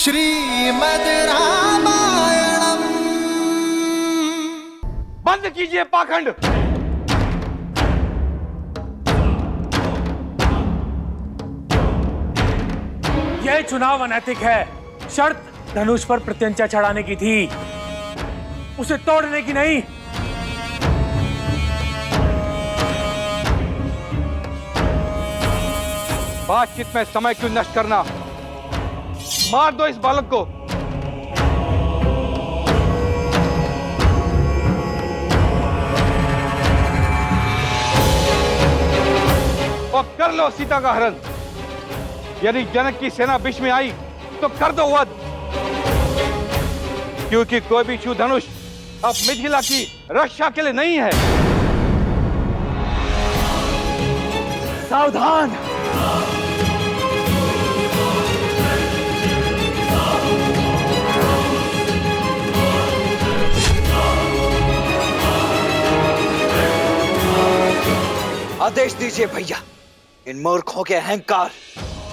श्रीमद् रामायणम। बंद कीजिए पाखंड। यह चुनाव अनैतिक है। शर्त धनुष पर प्रत्यंचा चढ़ाने की थी, उसे तोड़ने की नहीं। बातचीत में समय क्यों नष्ट करना? मार दो इस बालक को। और कर लो सीता का हरण। यदि जनक की सेना बीच में आई तो कर दो वध, क्योंकि कोई भी शिव धनुष अब मिथिला की रक्षा के लिए नहीं है। सावधान। आदेश दीजिए भैया, इन मूर्खों के अहंकार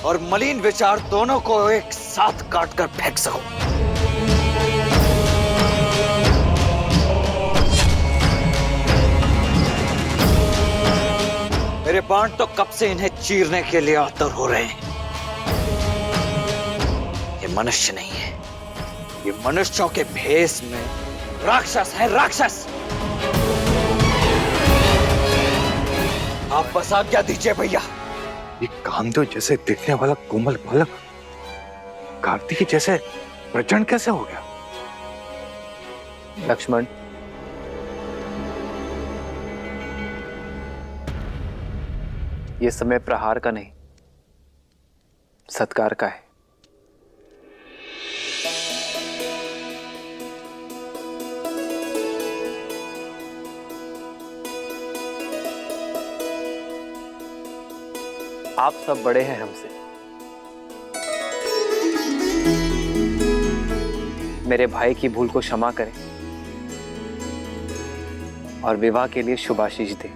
और मलिन विचार दोनों को एक साथ काट कर फेंक सको। मेरे बाण तो कब से इन्हें चीरने के लिए आतुर हो रहे हैं। ये मनुष्य नहीं है, ये मनुष्यों के भेष में राक्षस है, राक्षस। आप बस आज्ञा दीजिए भैया। ये कामदेव जैसे दिखने वाला कोमल बालक कार्तिकी जैसे प्रचंड कैसे हो गया? लक्ष्मण, ये समय प्रहार का नहीं, सत्कार का है। आप सब बड़े हैं हमसे। मेरे भाई की भूल को क्षमा करें और विवाह के लिए शुभाशीष दें।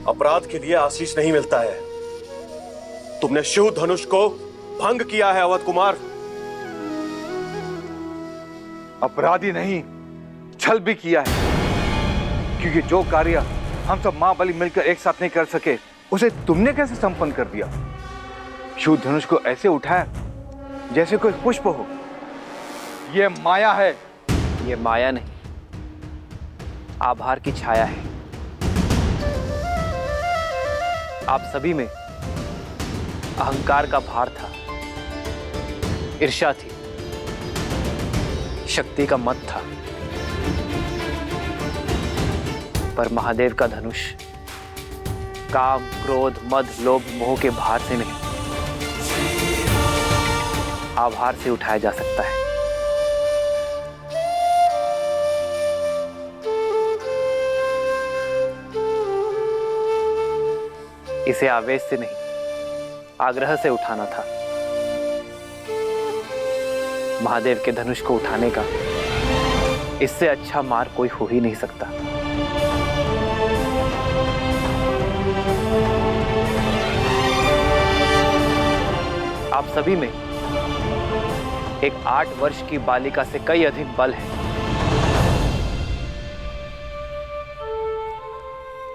अपराध के लिए आशीष नहीं मिलता है। तुमने शिव धनुष को भंग किया है अवध कुमार। अपराधी नहीं, छल भी किया है, क्योंकि जो कार्य हम सब मां बलि मिलकर एक साथ नहीं कर सके, उसे तुमने कैसे संपन्न कर दिया? शिव धनुष को ऐसे उठाया जैसे कोई पुष्प हो। यह माया है। ये माया नहीं, आभार की छाया है। आप सभी में अहंकार का भार था, ईर्ष्या थी, शक्ति का मत था, पर महादेव का धनुष काम, क्रोध, मद, लोभ, मोह के भार से नहीं, आभार से उठाया जा सकता है। इसे आवेश से नहीं, आग्रह से उठाना था। महादेव के धनुष को उठाने का इससे अच्छा मार्ग कोई हो ही नहीं सकता। आप सभी में एक 8 वर्ष की बालिका से कई अधिक बल है,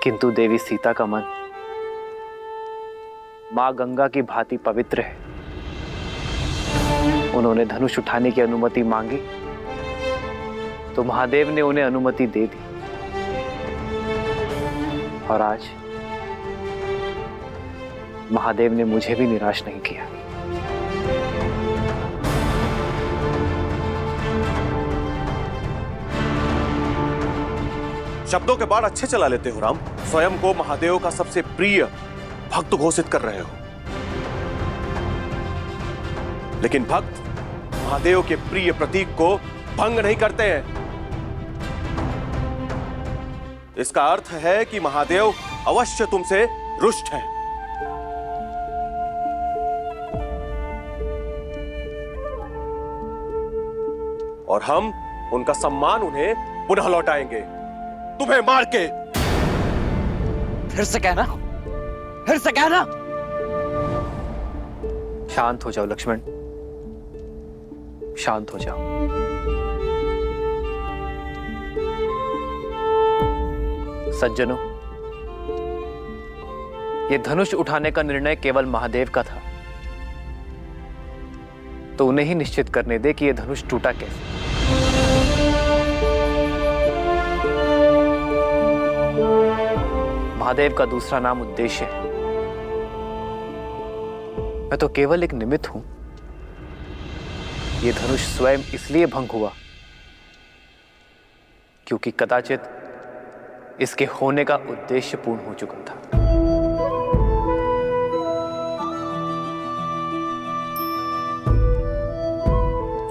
किंतु देवी सीता का मन मां गंगा की भांति पवित्र है। उन्होंने धनुष उठाने की अनुमति मांगी तो महादेव ने उन्हें अनुमति दे दी, और आज महादेव ने मुझे भी निराश नहीं किया। शब्दों के बाढ़ अच्छे चला लेते हो राम। स्वयं को महादेव का सबसे प्रिय भक्त घोषित कर रहे हो, लेकिन भक्त महादेव के प्रिय प्रतीक को भंग नहीं करते हैं। इसका अर्थ है कि महादेव अवश्य तुमसे रुष्ट हैं। और हम उनका सम्मान उन्हें पुनः लौट आएंगे, तुम्हें मार के। फिर से कहना, फिर से कहना। शांत हो जाओ लक्ष्मण, शांत हो जाओ। सज्जनों, ये धनुष उठाने का निर्णय केवल महादेव का था, तो उन्हें ही निश्चित करने दे कि यह धनुष टूटा कैसे। महादेव का दूसरा नाम उद्देश्य है। मैं तो केवल एक निमित्त हूं। यह धनुष स्वयं इसलिए भंग हुआ क्योंकि कदाचित इसके होने का उद्देश्य पूर्ण हो चुका था।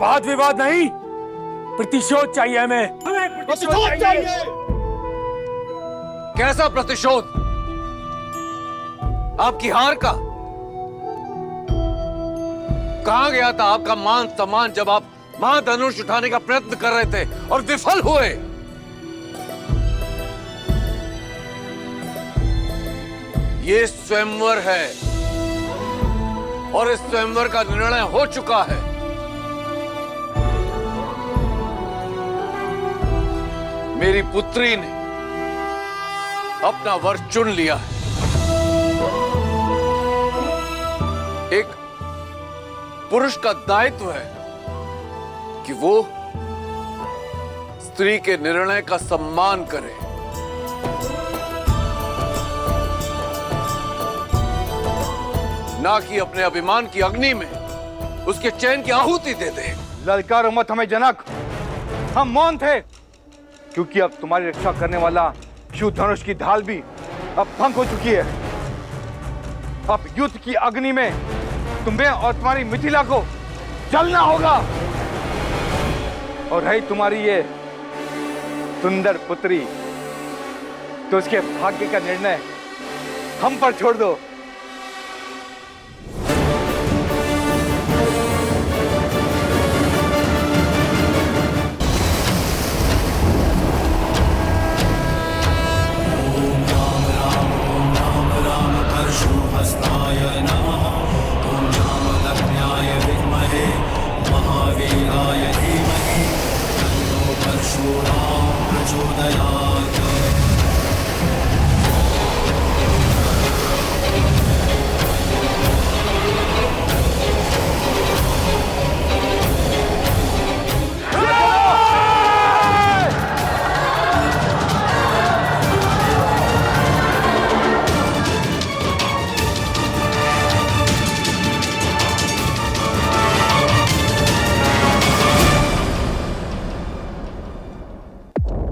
वाद विवाद नहीं, प्रतिशोध चाहिए हमें प्रतिशोध चाहिए। कैसा प्रतिशोध? आपकी हार का? कहां गया था आपका मान सम्मान जब आप महाधनुष उठाने का प्रयत्न कर रहे थे और विफल हुए? ये स्वयंवर है और इस स्वयंवर का निर्णय हो चुका है। मेरी पुत्री ने अपना वर चुन लिया है। एक पुरुष का दायित्व है कि वो स्त्री के निर्णय का सम्मान करे। ना कि अपने अभिमान की अग्नि में उसके चैन की आहुति दे दे। ललकारो मत हमें जनक, हम मौन थे क्योंकि अब तुम्हारी रक्षा करने वाला शिव धनुष की ढाल भी अब भंग हो चुकी है। अब युद्ध की अग्नि में तुम्हें और तुम्हारी मिथिला को जलना होगा। और है तुम्हारी ये सुंदर पुत्री, तो उसके भाग्य का निर्णय हम पर छोड़ दो।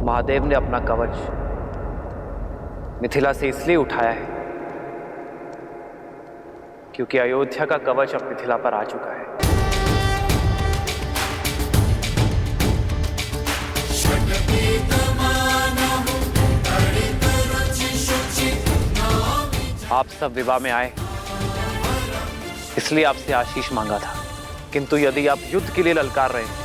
महादेव ने अपना कवच मिथिला से इसलिए उठाया है क्योंकि अयोध्या का कवच अब मिथिला पर आ चुका है। आप सब विवाह में आए इसलिए आपसे आशीष मांगा था, किंतु यदि आप युद्ध के लिए ललकार रहे हैं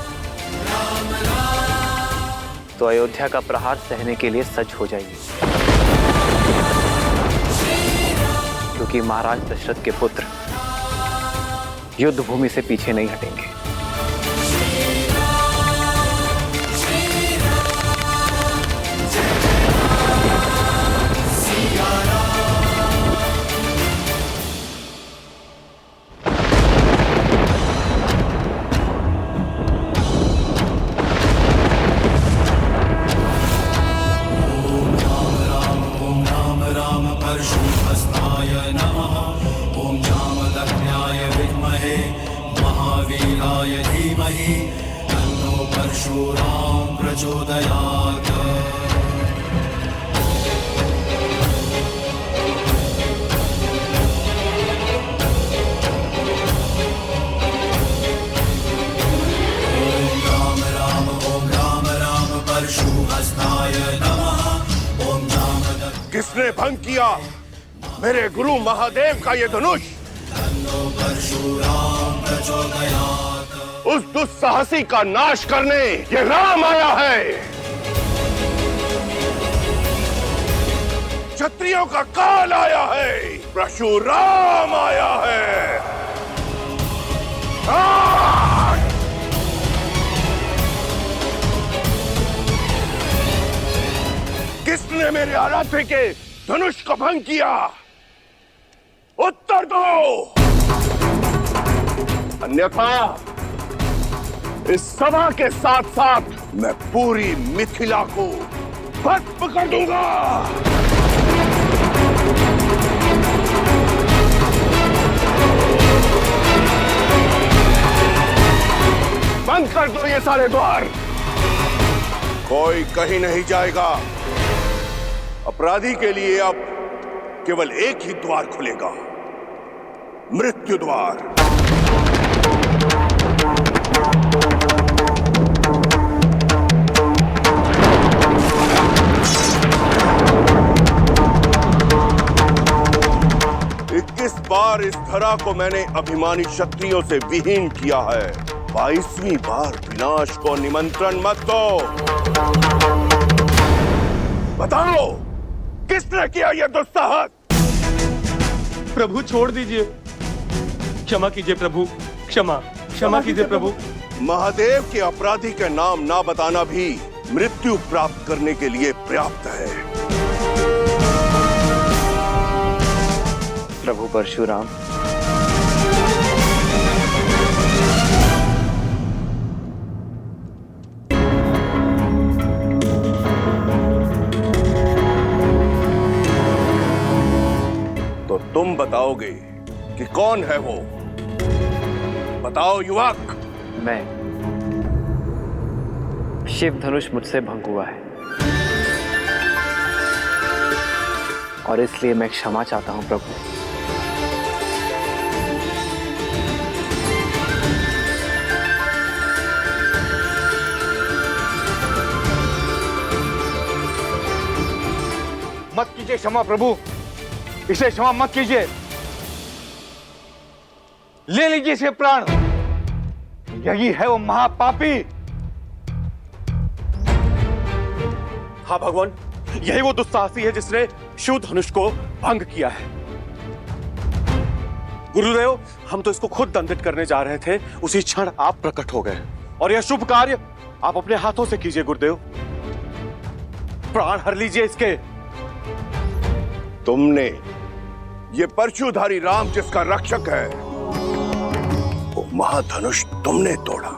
तो अयोध्या का प्रहार सहने के लिए सज्ज हो जाइए, क्योंकि महाराज दशरथ के पुत्र युद्ध भूमि से पीछे नहीं हटेंगे। किसने भंग किया मेरे गुरु महादेव का ये धनुष? उस दुस्साहसी का नाश करने ये राम आया है। महादेव का काल आया है, परशुराम आया है। किसने मेरे आराध्य के धनुष को भंग किया? उत्तर दो, अन्यथा इस सभा के साथ साथ मैं पूरी मिथिला को भस्म कर दूंगा। बंद कर दो ये सारे द्वार, कोई कहीं नहीं जाएगा। अपराधी के लिए अब केवल एक ही द्वार खुलेगा, मृत्यु द्वार। इक्कीस बार इस धरा को मैंने अभिमानी क्षत्रियों से विहीन किया है, 22वीं बार विनाश को निमंत्रण मत दो। बताओ, किसने किया यह दुस्साहस? प्रभु छोड़ दीजिए, क्षमा कीजिए प्रभु, क्षमा कीजिए प्रभु। महादेव के अपराधी का नाम ना बताना भी मृत्यु प्राप्त करने के लिए पर्याप्त है। प्रभु परशुराम, तो तुम बताओगे कि कौन है वो? बताओ युवक। मैं, शिव धनुष मुझसे भंग हुआ है और इसलिए मैं क्षमा चाहता हूं प्रभु। मत कीजिए क्षमा प्रभु, इसे क्षमा मत कीजिए। ले लीजिए इसे प्राण, यही है वो महापापी। हाँ भगवान, यही वो दुस्साहसी है जिसने शिव धनुष को भंग किया है। गुरुदेव, हम तो इसको खुद दंडित करने जा रहे थे, उसी क्षण आप प्रकट हो गए और यह शुभ कार्य आप अपने हाथों से कीजिए गुरुदेव। प्राण हर लीजिए इसके। तुमने, ये परशुधारी राम जिसका रक्षक है, वो महाधनुष तुमने तोड़ा।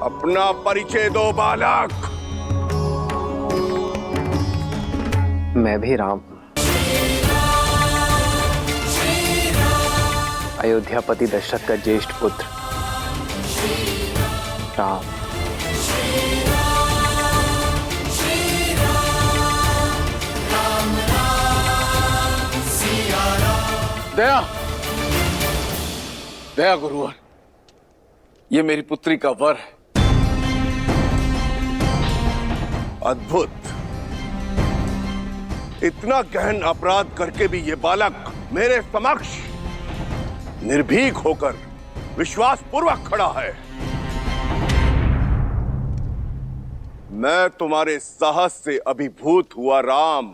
अपना परिचय दो बालक। मैं भी राम, अयोध्यापति दशरथ का ज्येष्ठ पुत्र राम। दया, दया गुरुवर, ये मेरी पुत्री का वर है। अद्भुत, इतना गहन अपराध करके भी ये बालक मेरे समक्ष निर्भीक होकर विश्वास पूर्वक खड़ा है। मैं तुम्हारे साहस से अभिभूत हुआ राम,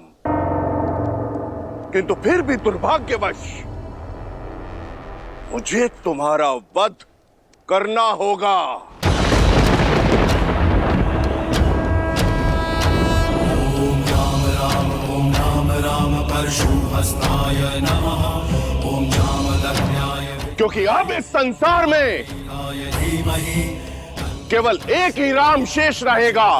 किंतु फिर भी दुर्भाग्यवश मुझे तुम्हारा वध करना होगा। ओम राम राम परशुहस्ताय नमः। ओम जामदग्न्याय क्योंकि अब इस संसार में धीमहि केवल एक ही राम शेष रहेगा।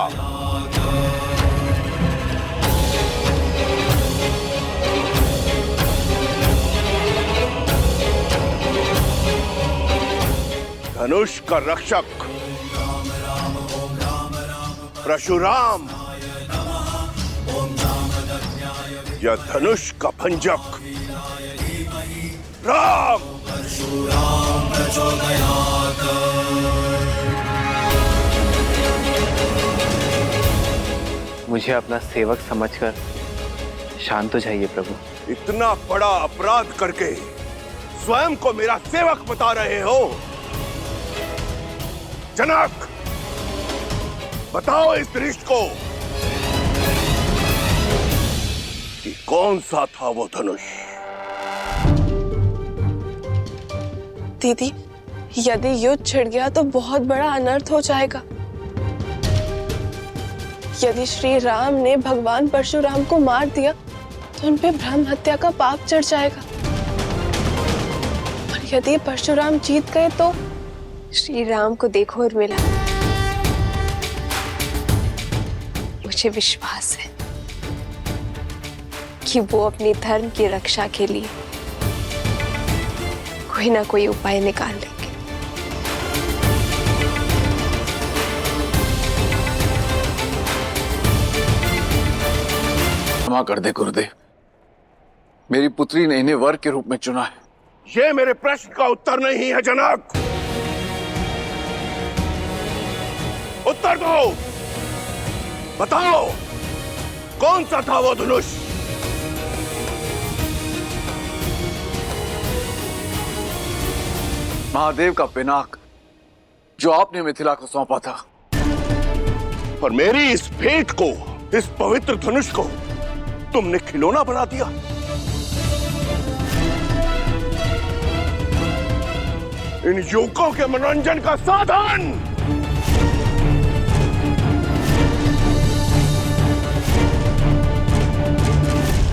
धनुष का रक्षक परशुराम या धनुष का भंजक राम। परशुराम प्रचोदयात्। मुझे अपना सेवक समझकर शांत हो जाइए प्रभु। इतना बड़ा अपराध करके स्वयं को मेरा सेवक बता रहे हो? जनक, बताओ इस दृष्ट को। कि कौन सा था वो धनुष। दीदी, यदि युद्ध छिड़ गया तो बहुत बड़ा अनर्थ हो जाएगा। यदि श्री राम ने भगवान परशुराम को मार दिया तो उन पे ब्रह्म हत्या का पाप चढ़ जाएगा, और यदि परशुराम जीत गए तो श्री राम को देखो उर्मिला, मुझे विश्वास है कि वो अपने धर्म की रक्षा के लिए कोई ना कोई उपाय निकाल लेंगे। क्षमा कर दे गुरुदेव, मेरी पुत्री ने इन्हें वर के रूप में चुना है। ये मेरे प्रश्न का उत्तर नहीं है जनक। उत्तर दो, बताओ कौन सा था वो धनुष। महादेव का पिनाक जो आपने मिथिला को सौंपा था। पर मेरी इस भेंट को, इस पवित्र धनुष को तुमने खिलौना बना दिया। इन युवकों के मनोरंजन का साधन।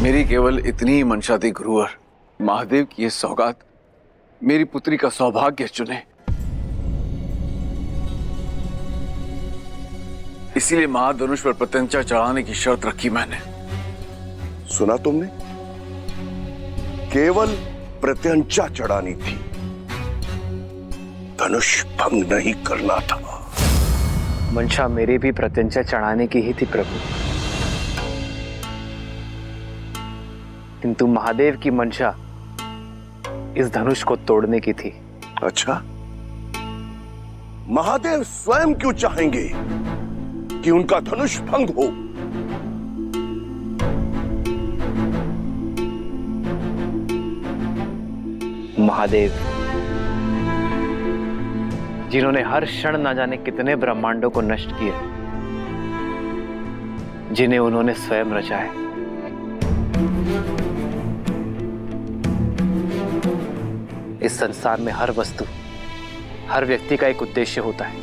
मेरी केवल इतनी ही मंशा थी गुरुवर, महादेव की ये सौगात मेरी पुत्री का सौभाग्य चुने। इसीलिए महाधनुष पर प्रत्यंचा चढ़ाने की शर्त रखी मैंने। सुना तुमने, केवल प्रत्यंचा चढ़ानी थी, धनुष भंग नहीं करना था। मंशा मेरे भी प्रत्यंचा चढ़ाने की ही थी प्रभु, किंतु महादेव की मंशा इस धनुष को तोड़ने की थी। अच्छा, महादेव स्वयं क्यों चाहेंगे कि उनका धनुष भंग हो? महादेव जिन्होंने हर क्षण न जाने कितने ब्रह्मांडों को नष्ट किया, जिन्हें उन्होंने स्वयं रचा है, इस संसार में हर वस्तु, हर व्यक्ति का एक उद्देश्य होता है,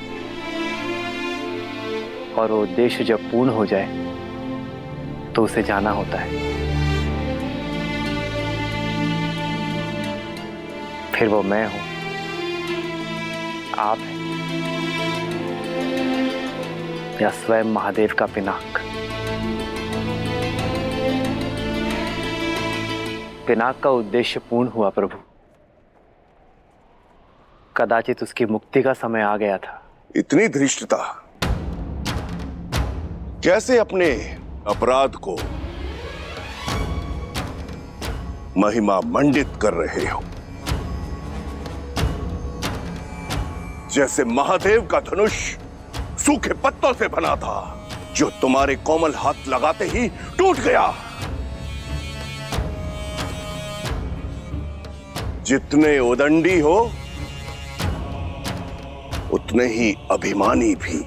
और वो उद्देश्य जब पूर्ण हो जाए तो उसे जाना होता है। फिर वो मैं हूं, आप हैं, या स्वयं महादेव का पिनाक। पिनाक का उद्देश्य पूर्ण हुआ प्रभु, कदाचित उसकी मुक्ति का समय आ गया था। इतनी धृष्टता, कैसे अपने अपराध को महिमा मंडित कर रहे हो? जैसे महादेव का धनुष सूखे पत्तों से बना था, जो तुम्हारे कोमल हाथ लगाते ही टूट गया। जितने उदंडी हो उतने ही अभिमानी भी।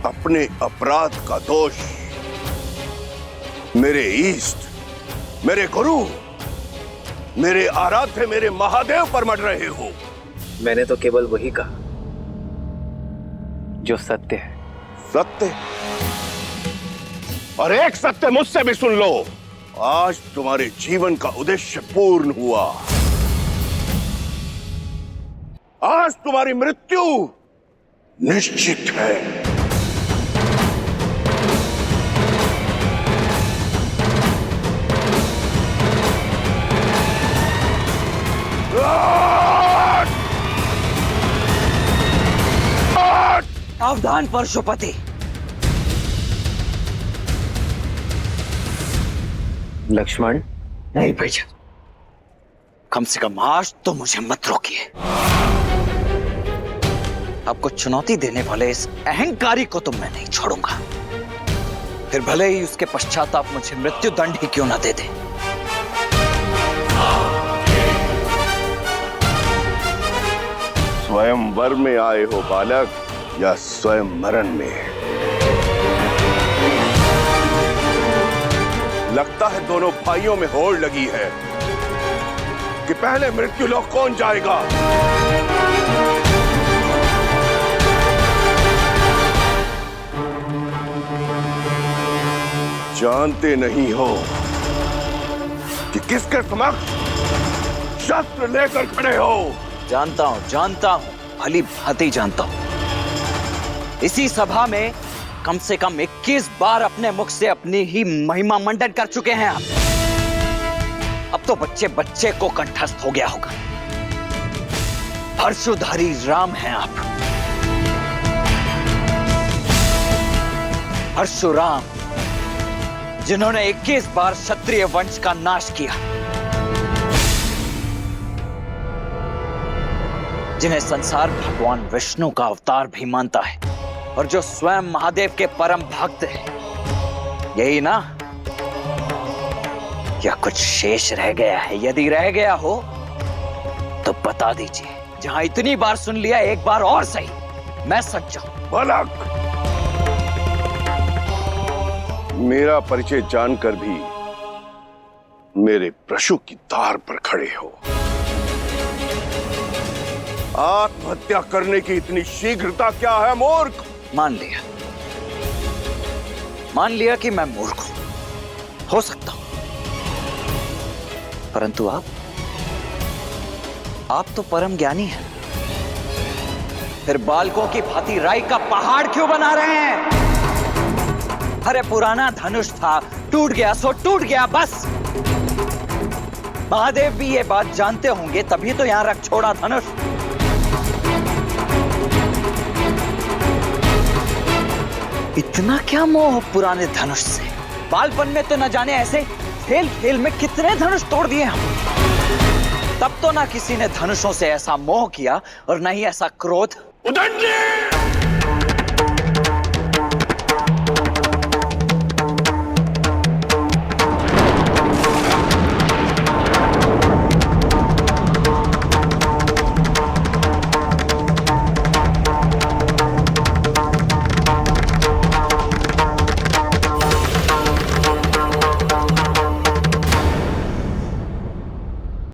अपने अपराध का दोष मेरे ईष्ट, मेरे गुरु, मेरे आराध्य, मेरे महादेव पर मढ़ रहे हो। मैंने तो केवल वही कहा जो सत्य है। सत्य? और एक सत्य मुझसे भी सुन लो, आज तुम्हारे जीवन का उद्देश्य पूर्ण हुआ। आज तुम्हारी मृत्यु निश्चित है। सावधान परशुपति, लक्ष्मण। नहीं भैया, कम से कम आज तो मुझे मत रोकिए। आपको चुनौती देने वाले इस अहंकारी को तो मैं नहीं छोड़ूंगा, फिर भले ही उसके पश्चात आप मुझे मृत्यु दंड ही क्यों ना दे दें। स्वयंवर में आए हो बालक, या स्वयं मरण में। लगता है दोनों भाइयों में होड़ लगी है कि पहले मृत्यु लोक कौन जाएगा। जानते नहीं हो कि किसके समक्ष शस्त्र लेकर खड़े हो। जानता हूं, भली भांति जानता हूं। इसी सभा में कम से कम 21 बार अपने मुख से अपनी ही महिमा मंडन कर चुके हैं आप। अब तो बच्चे बच्चे को कंठस्थ हो गया होगा। परशुधारी राम हैं आप, परशुराम, जिन्होंने 21 बार क्षत्रिय वंश का नाश किया, जिन्हें संसार भगवान विष्णु का अवतार भी मानता है और जो स्वयं महादेव के परम भक्त हैं। यही ना? या कुछ शेष रह गया है? यदि रह गया हो तो बता दीजिए। जहां इतनी बार सुन लिया, एक बार और सही, मैं सच जाऊं। बालक, मेरा परिचय जानकर भी मेरे प्रश्न की तार पर खड़े हो। आत्महत्या करने की इतनी शीघ्रता क्या है मूर्ख? मान लिया कि मैं मूर्ख हूं, हो सकता हूं, परंतु आप तो परम ज्ञानी हैं। फिर बालकों की भांति राई का पहाड़ क्यों बना रहे हैं? अरे पुराना धनुष था, टूट गया सो टूट गया, बस। महादेव भी ये बात जानते होंगे, तभी तो यहां रख छोड़ा धनुष। इतना क्या मोह पुराने धनुष से? बालपन में तो न जाने ऐसे खेल खेल में कितने धनुष तोड़ दिए हम। तब तो ना किसी ने धनुषों से ऐसा मोह किया और न ही ऐसा क्रोध। उदंडी!